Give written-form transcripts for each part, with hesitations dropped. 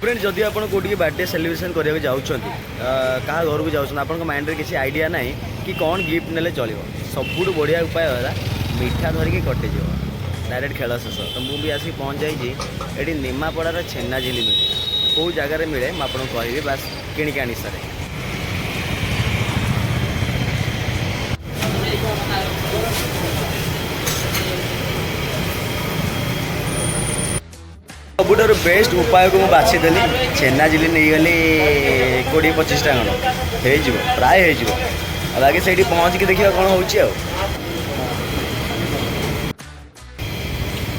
Friend जदि आप कौटी birthday celebration करने जाऊँगी क्या घर को जाऊँ आप माइंड में किसी आइडिया ना कि कौन गिफ्ट ने चलो सबुठ बढ़िया उपाय है मीठा धरिकी कटिज डायरेक्ट खेल शेष तो मुझे आसिक पहुँच जाइए निमापड़ार छेना झिली मिले कौ जगार मिले मुझे कहबी बास किणिक आनी सारे सबुठार बेस्ट उपाय को बाछीदेली छेना झिली नहीं गली 20-25 टा खंड हो प्राय हो बाकी से पहुँच के देखिए कौन हो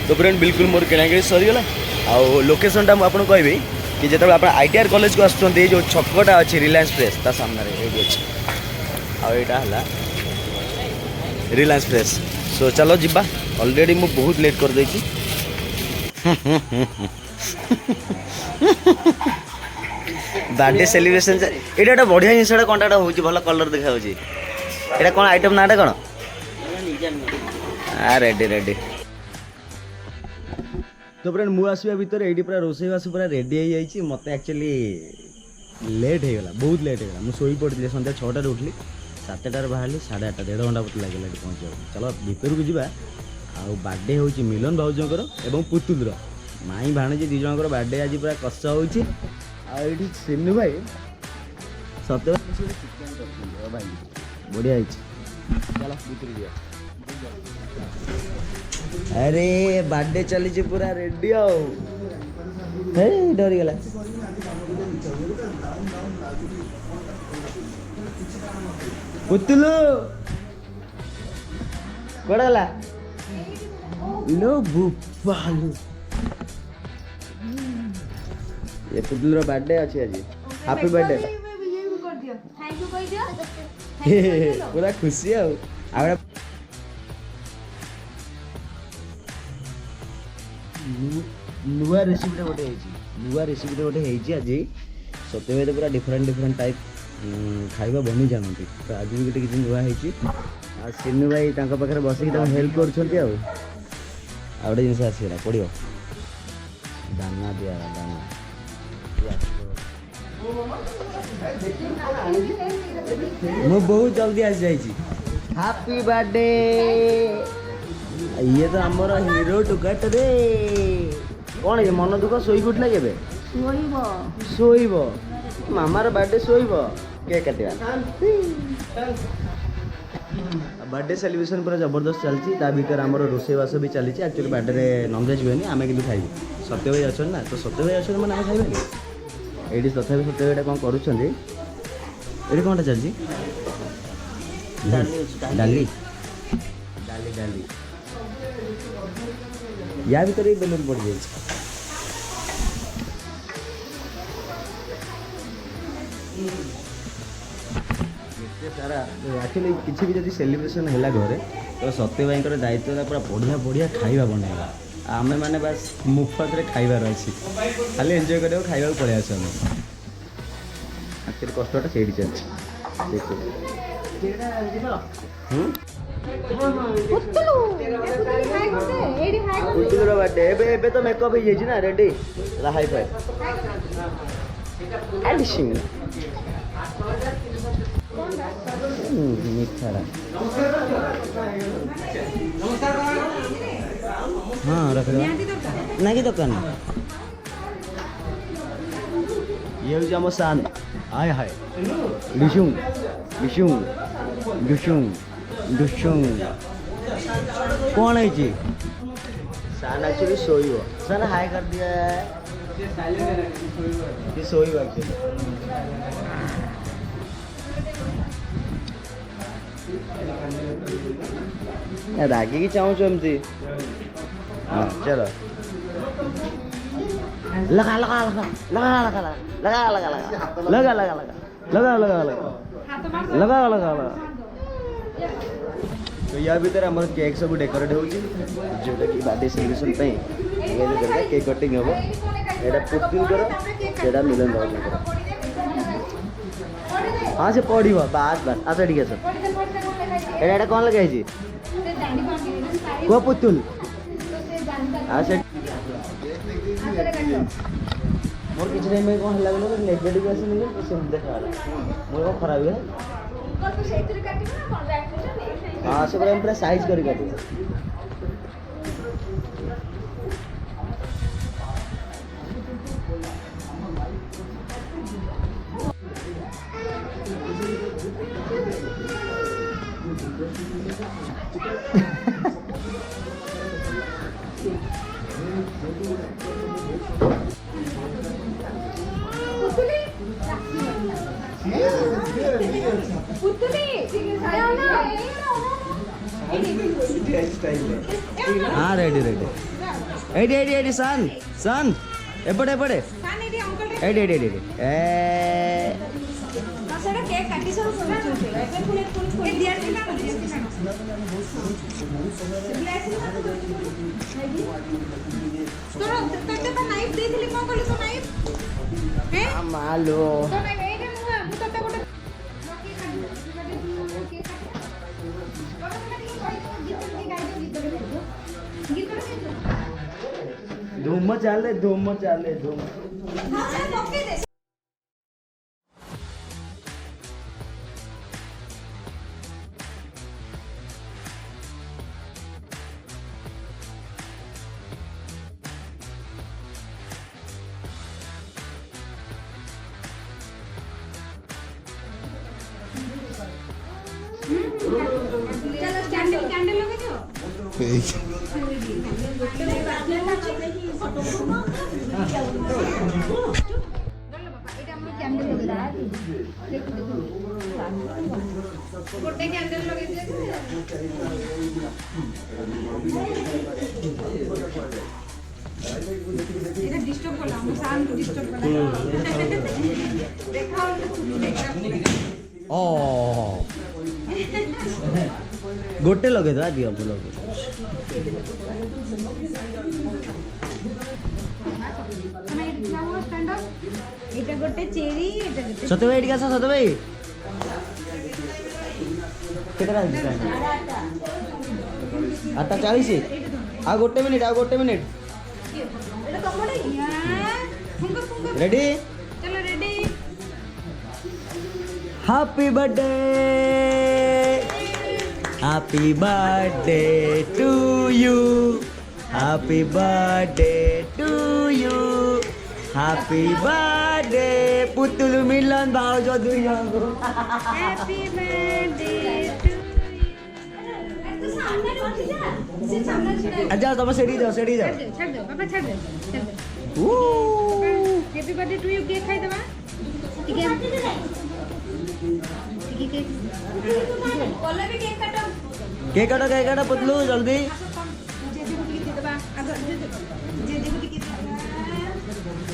तो फ्रेंड बिल्कुल मोर किणाकिणी सरीगला आउ लोकेशनटा मुझे कहबी कि जो आप ITR कॉलेज को आसुँच जो छकटा अच्छी रिलायंस फ्रेश ता सामने ये आईटा है रिलायंस फ्रेश सो चलो जीवा ऑलरेडी मु बहुत लेट कर देती बर्थडे सेलिब्रेशन ये बढ़िया जिनसा कंटा हो भल कलर देखा यहाँ कौन आइटम नाटा कौन रेडी रेडी तो फ्रेंड मु आसवा भितर ये पूरा रोसईवास पूरा रेडी हो जाइए मत एक्चुअली लेट हो गला बहुत लेट हो गला मुझे शोई पड़ी सन्ध्या 6टार उठली 7टार बाहर 8:30 1.5 घंटा मत लगे पहुँचा चलो भीतर को जा बर्थडे हूँ मिलन भाउजर एवं पुतुल माई भाणजी दी जन बर्थडे आज पूरा कष हो सिन्नू भाई सत्य भाई बढ़िया चलो भीतर जा अरे बर्थडे चली पूरा रेडी डरी गला पुतलू कड़ा गला लो भूपालू ये पुतलू बर्थडे अच्छी आज हैप्पी बर्थडे पूरा खुशी आ नुआ रेसिपी गोटे आज सत्य भाई तो पूरा डिफरेंट टाइप खाଇବା बनी जानती तो आज भी गोटे किसी नुआ है सिन्नू भाई पाखे बसिक हेल्प कर गोटे जिन आसला पड़ो दाना दिया दाना मु बहुत जल्दी आसी जाइए हैप्पी बर्थडे ये तो आमर हीरो टुकाट रे कौन है मन दुख शोक उठला के शोब मामार बर्थडे शोब केक काटा बर्थडे सेलिब्रेशन पूरा जबरदस्त चलती भर आम रोसईवास भी चली एक्चुअली बर्थडे नॉनवेज हुए आम कि खाइबू सत्य भाई अच्छा ना तो सत्य भाई अच्छा मैंने आम खाइबे ये तथा सत्य भाई कौन कर कौन चलती डाली डाली डाली या भर बेलून पड़ जाए सारा एक्चुअली किसी भी जब सेलिब्रेशन है घरे तो सत्य भाई दायित्व पूरा बढ़िया बढ़िया खाଇବା बनैबा आमे माने बस मुफ्त रे खाइबार अछि खाली एंजॉय करियो खाइबा पड़े आस एक्चुअली कष्टटा सेठी चलछि देखो पुतलूर बर्थडे एबे तो मेकअप हो जाइए ना रेडी हाई फाई मीठा हाँ रख ना कि दुकान ये हूँ आम सान हाय हाय डिशुंग डिशुंग डिशुंग डिशुंग कौन है सान एक्चुअली सोई सान हाय कर दिया ये सोई रागी की चाहूँ एमती हाँ चलो लगा लगा लगा लगा लगा लगा लगा लगा लगा लगा लगा लगा लगा लगा लगा लगा तो या भीतर आम केक सब डेकोरेट होउची जोटा कि बर्थडे सेलिब्रेशन पे केक कटिंग हम एटा पुतुल कर सेटा मिलन बाबू कर हाँ से पड़ो बास बास आस ठीक है एटा कौन लगे को पुतुल हाँ से मोर किसी टाइम में कौन हल्ला गलो नेगेटिव आसे नहीं तो सेम देखा मोर को खराब है हाँ से पूरा साइज कर काटी हाँ रेडी रेडी एडी एडी एडी सन सन एपड़े एपड़े एडी एडी एडी ए सेटा केक काटी सब ए दिया दिला तोरा तते त नाइफ देथिली कोन कहली तो नाइफ हे मालो तो नाइफ ए रे मु तते गोटे धूम चाले धूम चाले धूम चलो कैंडल कैंडल लगे जो गोटे कैंडल लगे এটা ডিস্টার্ব করলাম শান্ত ডিস্টার্ব করলাম দেখাও ओ गोटे लगे तो दियो फुल এটা গোটে চেরি এটা গোটে सत्य भाई ठीक है सत्य भाई कितना आता 40 आ गोटे मिनिट এটা কমড়ে ফুঙ্গা ফুঙ্গা रेडी চলো ready happy birthday to you happy birthday to you happy birthday Putul Milan Bhav Chowdhury happy birthday to you तो सामने उठ जा से सामने छड़ा अच्छा तुम सेड़ी जाओ छाड़ दो पापा छाड़ दो happy birthday to you cake खाई देबा ठीक है ठीक है कोला भी केक काटो केक काटो पुतलू जल्दी जे जे बुटी के देबा अगर जे जे बुटी के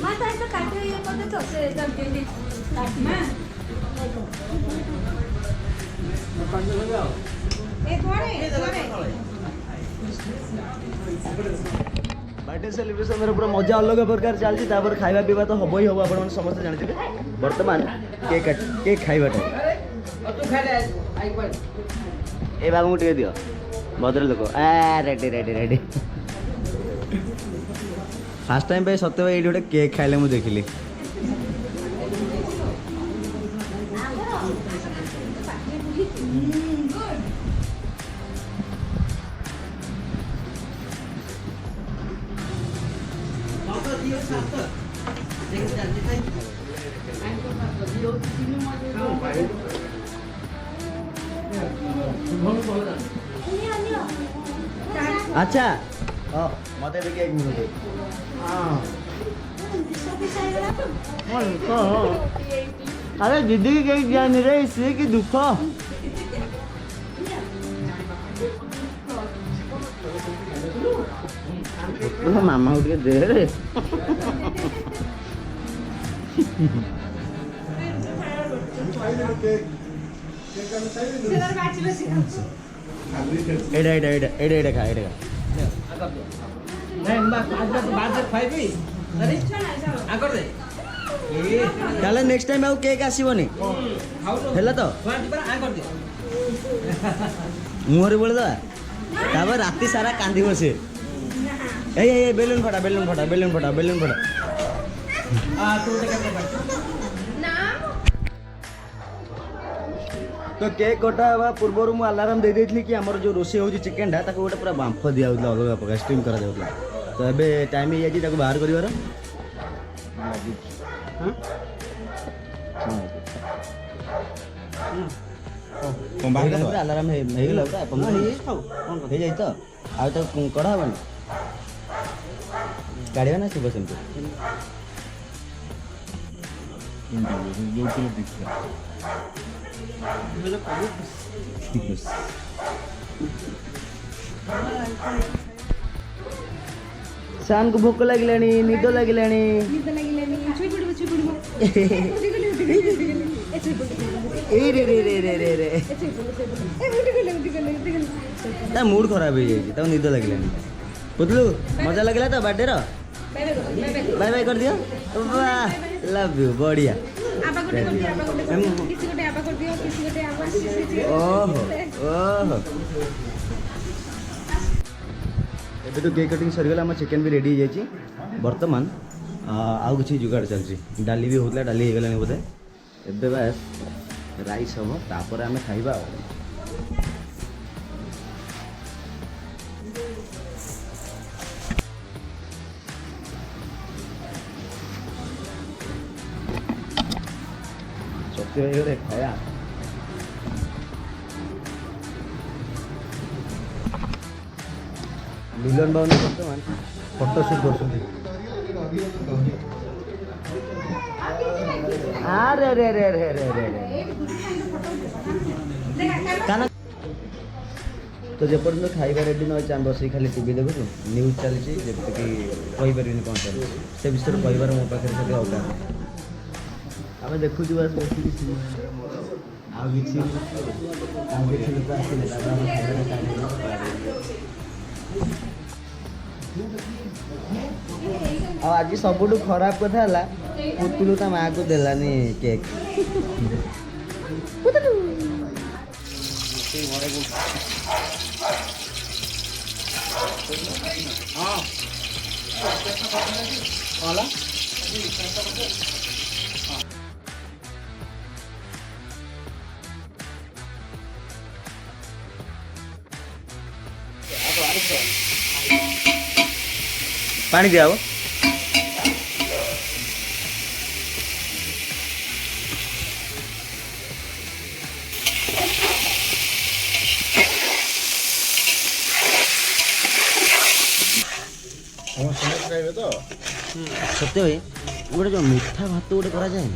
मां ताई तो काटे ये कर दे तो से जल्दी ले काट मां ए थोड़े बर्थडे सेलिब्रेशन मेरे पूरा मजा अलग प्रकार चलती खाଇବା पीवा तो हम ही हम आप समस्त जानते बर्तमान केक खाଇବା टाइम ए बाबू टे दियो भद्र लोक ready ready ready fast time पे सत्य भाई ये गोटे केक खाइले मुझे देखिली अच्छा मत भी केक मिलते अरे दीदी की केक दिया नहीं रहे इसलिए कि दुख मामा उठ के दे रे ଏଇଟା ଏଇଟା ଏଇଟା ଏଇଟା ଏଇଟା ଖା ଏଇଟା ଖା ତାହେଲେ ନେକ୍ସଟ ଟାଇମ୍ ଆଉ କେକ୍ ଆସିବନି ହେଲା ତ ମୁହଁରେ ବୋଳିଦବା ତାପରେ ରାତି ସାରା କାନ୍ଦିବ ସେ ଏଇ ଏଇ ବେଲୁନ ଫଟା ବେଲୁନ ଫଟା ବେଲୁନ ଫଟା ବେଲୁନ ଫଟା तो केक कटा हवा पूर्व मु अलार्म दे देथली कि हमर जो रोसे होची चिकन टा ताको गोटे पूरा बांफ दिया होतला अलग प्रकार स्टीम करा जाउतला तो एबे टाइम हे जाई ताको बाहर करिवार हां बाहर कर अलार्म हे गेला त अपन हे जाई त आ त कड़ा हबन गाड़ीवा ना सुबह सेमते शाम को भोक लगिलानी निद लगिलानी रे रे रे रे रे रे ता मूड खराब हो जाई ता निद लगिलानी पुतलू मजा लगला तो बर्थडे रो बाय बाय कर दियो वाह लव यू बढ़िया ओहो ओहो एबे तो केक कटिंग सरीगला हम चिकन भी रेडी हो जाई वर्तमान आउ किसी जुगाड़ चलची डाली भी होतला डाली हो गलानी बोधे एबे बस राइस हम तापर आमे खाइबा सत्य खाया मिलन बाबू बर्तमान फोटोशूट कर अरे रे रे रे रे रे तो जपर्यंत खाइबा रेडी न होइछ बस खाली टीवी देखु न्यूज चलछि जेते कि कहि परबिनी कोन चल से विषय कहबार मो पाखे से औका आमे देखु छु बस बेसी किछि आ किछि आ देखि तो आसिले दादा आज सबुठ खराब कथा है पुतलू ता माँ को देलानी केक पानी दिया हो तो सत्य भाई गोटे जो मीठा भात गोटे करा जाए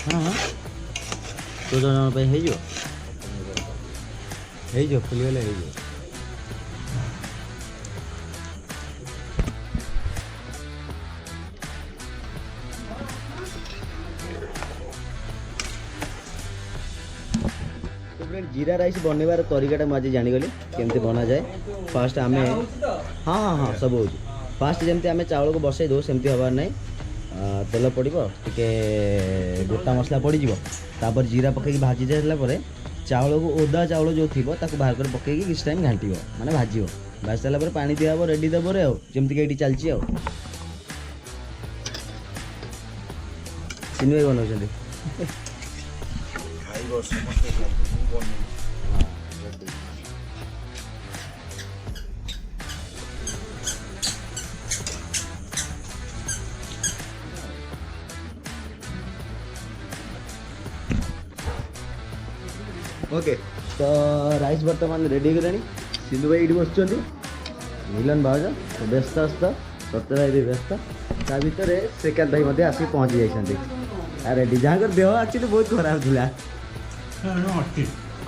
हाँ हाँ 14 जन पे हो फुलगले हो जीरा राइस बनवार तरीका मुझे जानीगली केमती बना जाए फास्ट आम हाँ हाँ हाँ सब हो फास्ट जमती आम चाउल को बसई दो सेमती हबार ना तेल पड़ो टे गोटा मसला पड़ तापर जीरा पकई भाजी सारापर चाउल को ओदा चाउल जो थी बाहर कर पकई किस टाइम घाटी माने भाजी भाजी सारापर पानी दिया रेडी दबर आमती ये चलती सिनु भाई बनाऊँ ओके तो राइस बर्तमान रेडी हो गलानी सिंधु भाई ये बस मिलन भाज तो व्यस्त आस्त सत्य भाई भी व्यस्त ता भर श्रीकांत भाई आसिक पहुँची जाइए रेडी जहाँ कर देह एक्चुअली बहुत खराब था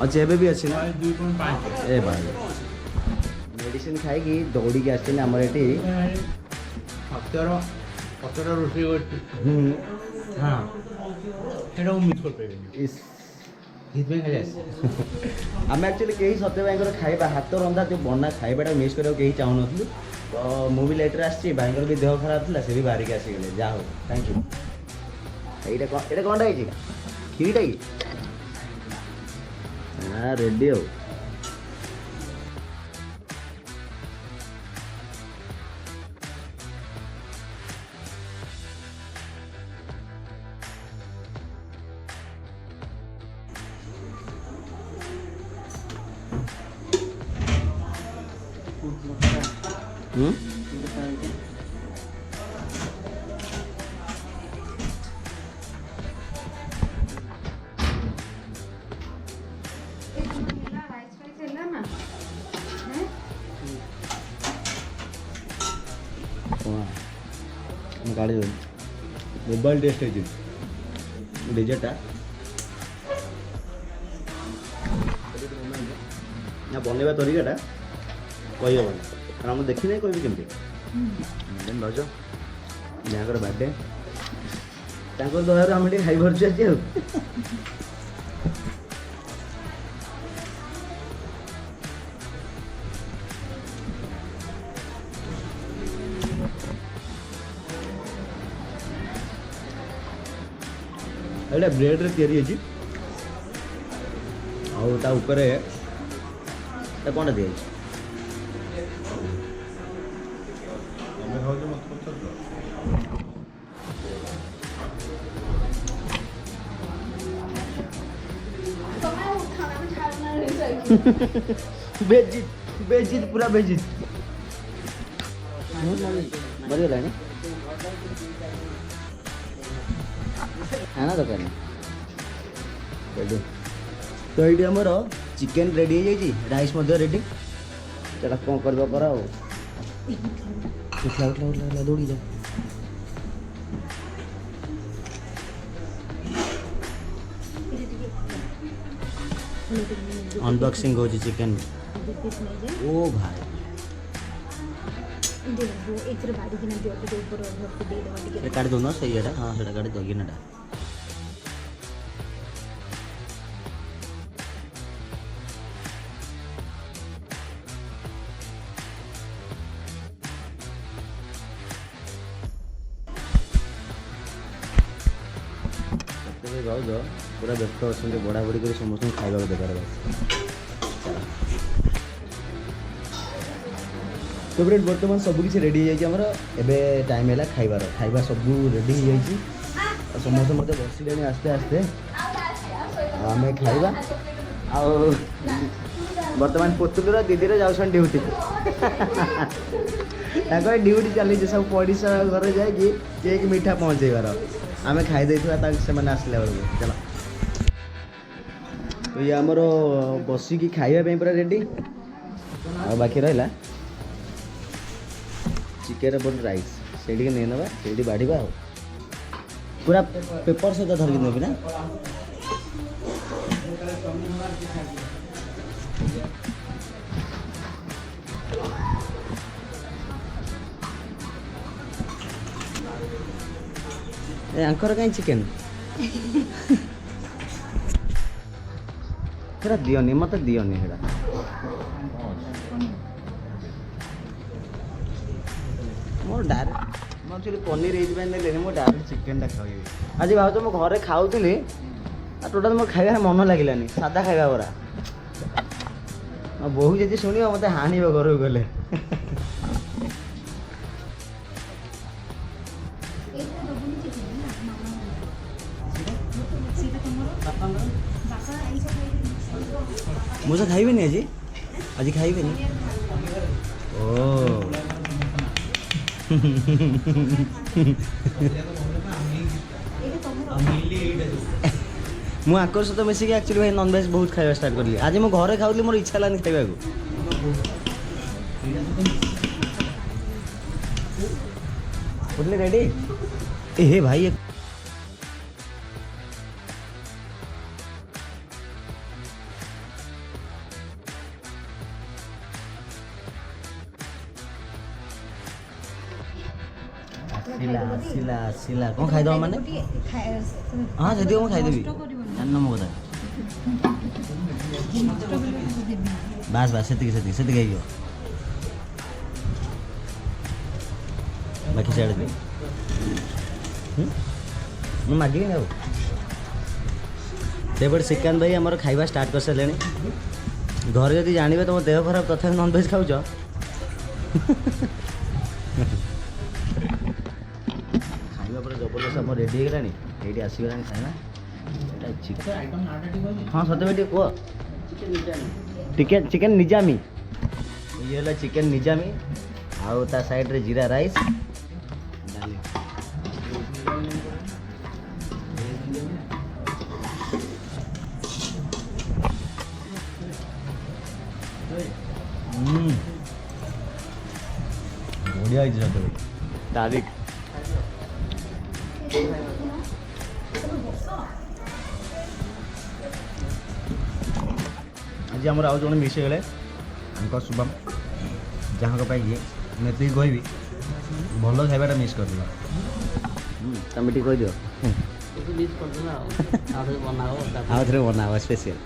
अच्छा एबे भी अच्छी ना ए भाई मेडिसिन खाई दौड़ी के आसते आमर ये ସେଥିପାଇଁ ଖାଇ ଆସେ ଆମେ ଆକ୍ଚୁଆଲି କେହି ସତ୍ୟ ଭାଇଙ୍କର ଖାଇବା ହାତ ରନ୍ଧା ଯେଉଁ ବନା ଖାଇବାଟା ମିସ୍ କରିବାକୁ କେହି ଚାହୁଁନଥିଲୁ ତ ମୁଁ ବି ଲେଟ୍ରେ ଆସିଛି ଭାଇଙ୍କର ବି ଦେହ ଖରାପ ଥିଲା ସେ ବି ବାହାରିକି ଆସିଗଲେ ଯାହା ହଉ ଥ୍ୟାଙ୍କ ୟୁ ଏଇଟା କ'ଣଟା ହେଇଛି କ୍ଷୀରିଟା କି ହଁ ରେଡ଼ି ଆଉ ଗାଡ଼ି ମୋବାଇଲ ଟେଷ୍ଟ ହେଇଛି ଡିଜେଟା ନା ବନେଇବା ତରିକାଟା କହିହେବନି କାରଣ ମୁଁ ଦେଖିନାହିଁ କହିବି କେମିତି ରଜ ଯାହାଙ୍କର ବାର୍ଥଡେ ତାଙ୍କ ଦୟାରୁ ଆମେ ଟିକେ ଖାଇପାରୁଛୁ ଆଜି ଆଉ ଏଇଟା ବ୍ରେଡ଼ରେ ତିଆରି ହେଇଛି ଆଉ ତା ଉପରେ ତା କ'ଣଟା ଦିଆହେଇଛି बेजित बेजित पूरा बेजित मरिगलाଣି खाना दरकार रेडी तो ये आमर चिकेन रेडी हो राइस रेडी चला कौन करवा पर उठला उठला उठला दौड़ी जा अनबॉक्सिंग हो चिकेन ओ भाई काट दो ना सही है हाँ से काट दो गिनाटा भाज पूरा व्यस्त अच्छे बड़ा बड़ी कर समस्त खावा देखार तो फ्रेंड बर्तमान सब किसी रेडी हो टाइम है खाइबार खाइबा सब रेडी हो समस्त मत बसिले आस्ते आस्ते आम खाइबा बर्तमान पुतुलर दीदी जाऊन ड्यूटी ड्यूटी चली सब पड़ोसा घर जाकि केक मीठा पहुँचेबार आम खाई से आसला बेलू चल तो ये आमर बसिकी खाइबा पूरा रेडी आ बाकी रहा चिकेन पर राइस से नहीं ना से बाढ़ा पूरा पेपर सहित धरिक नेबी ना आंकर कहीं चिकेन सेटा दियोनी मत दियोनी सेटा मोर डायरेक्ट एक्चुअली पनीर ये मो डायरेक्ट चिकेन टा खाई आज भाव तो मो घरे खाऊली टोटाल मो खाଇବା मन लगिलानी सादा खाଇବା परा बहु जी शुण मत हाणव घर गले मुझे खाइबे आज आज खाइबे ओ मु आकर सहित मिसिक एक्चुअली भाई नॉनवेज बहुत खाଇବା स्टार्ट करली आज मो घरे खाउली मोर इच्छा लानी खाइबा को उठले रेडी ए हे भाई सिला सिला कौन खाई दो माने हाँ जदि मैं खाईदेवी जान मो कथा ବାସ୍ ବାସ୍ ସେତିକି ହେଇଯିବ। ବାକି ସିଆଡ଼େ ଦିଅ। ମୁଁ ମାଗିବିନି ଆଉ। ସେପଟେ ଶ୍ରୀକାନ୍ତ ଭାଇ ଆମର ଖାଇବା ଷ୍ଟାର୍ଟ କରିସାରିଲେଣି। ଘରେ ଯଦି ଜାଣିବେ ତମ ଦେହ ଖରାପ ତଥାପି ନନଭେଜ୍ ଖାଉଛ। ଖାଇବା ପରେ ଜବରଦସ୍ତ ଆମର ରେଡ଼ି ହେଇଗଲାଣି। ଏଇଠି ଆସିଗଲାଣି ଖାଇବା। ଏଇଟା ଚିକେନ୍। ହଁ ସତ ଭାଇ ଟିକେ କୁହ। ଚିକେନ୍ ନିଜାମି। ଇଏ ହେଲା ଚିକେନ୍ ନିଜାମି ଆଉ ତା ସାଇଡ଼ରେ ଜିରା ରାଇସ୍ ଡାଲି। ବଢ଼ିଆ ହେଇଛି ସତ ଭାଇ। ତାରିଖ ଆଜି ଆମର ଆଉ ଜଣେ ମିସ୍ ହେଇଗଲେ ଆଙ୍କ ଶୁଭମ ଯାହାଙ୍କ ପାଇଁ ଇଏ ମୁଁ ଏତିକି କହିବି ଭଲ ଖାଇବାଟା ମିସ୍ କରିଦେଲ। ତମେ ଟିକେ କହିଦିଅ। ଆଉ ଥରେ ବନାବ ସ୍ପେସିଆଲ।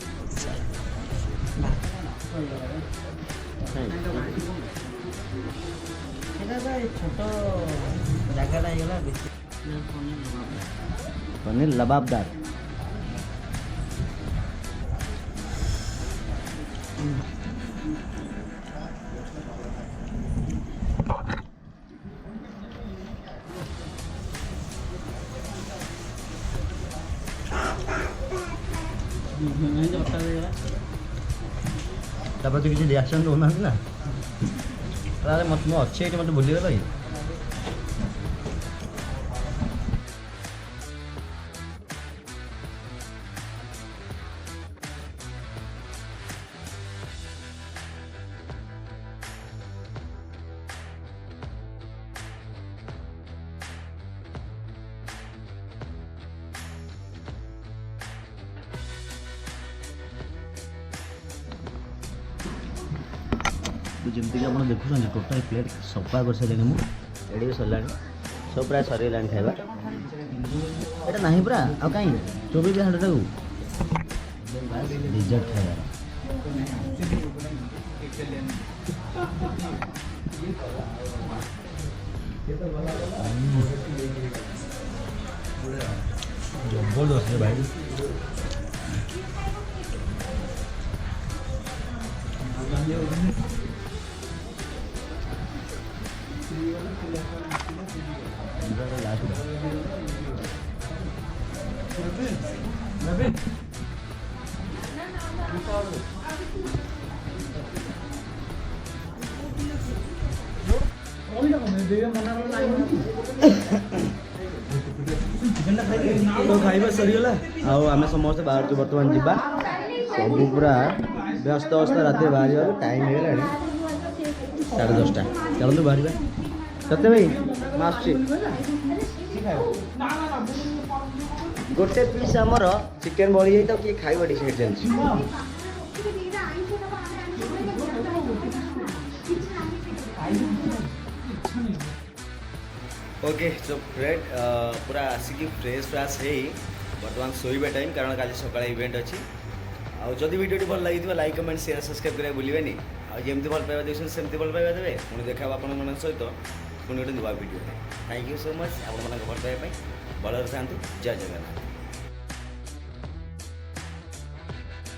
ଛୋଟ ଜାଗାଟା ହେଇଗଲା ପନିର ଲବାବଦାର। ତାପରେ କିଛି ରିଆକ୍ସନ୍ ଦେଉନାହାନ୍ତି ନା। ତାହେଲେ ମୁଁ ଅଛି ଏଇଠି ମୋତେ ଭୁଲିଗଲ କି? ଯେମିତିକି ଆପଣ ଦେଖୁଛନ୍ତି ଟୋଟାଲ ପ୍ଲେଟ୍ ସଫା କରିସାରିଲେଣି। ମୁଁ ଏଠି ବି ସରିଲାଣି ସବୁ ପ୍ରାୟ ସରିଗଲାଣି ଖାଇବା। ଏଇଟା ନାହିଁ ପୁରା ଆଉ କାହିଁ ଚୋବେଇବି ହାଣ୍ଡଟାକୁ। ଡେଜର୍ଟ ଖାଇବା ଜବରଦସ୍ତ ଭାଇ। तो खाଇବା ସରିଗଲା ଆଉ ଆମେ ସମସ୍ତେ ବାହାରୁଛୁ ବର୍ତ୍ତମାନ ଯିବା। ସବୁ ପୁରା ବ୍ୟସ୍ତ ରାତିରେ ବାହାରିବାକୁ ଟାଇମ୍ ହେଇଗଲାଣି 10:30। ଚାଲନ୍ତୁ ବାହାରିବା। ସତ୍ୟ ଭାଇ ମୁଁ ଆସୁଛି। ଗୋଟେ ପିସ୍ ଆମର ଚିକେନ୍ ବଳିଯାଇ ତ କିଏ ଖାଇବା ଡିସାଇଡ୍ ଚାଲିଛି। ओके सो फ्रेंड पूरा आसिक फ्रेश फ्राश हो बर्तमान शोबा टाइम कारण काली सकाଳେ इवेंट अच्छी आदि वीडियो भल लगी लाइक कमेंट शेयर सब्सक्राइब करा भूलें आमती भल पाइबा देखते सेमती भल पाइबा देवे पुणी देखा आप सहित पुणी गोटे नुआ video thank you so much आप भल पाइबा भलरे था जय जगन्नाथ।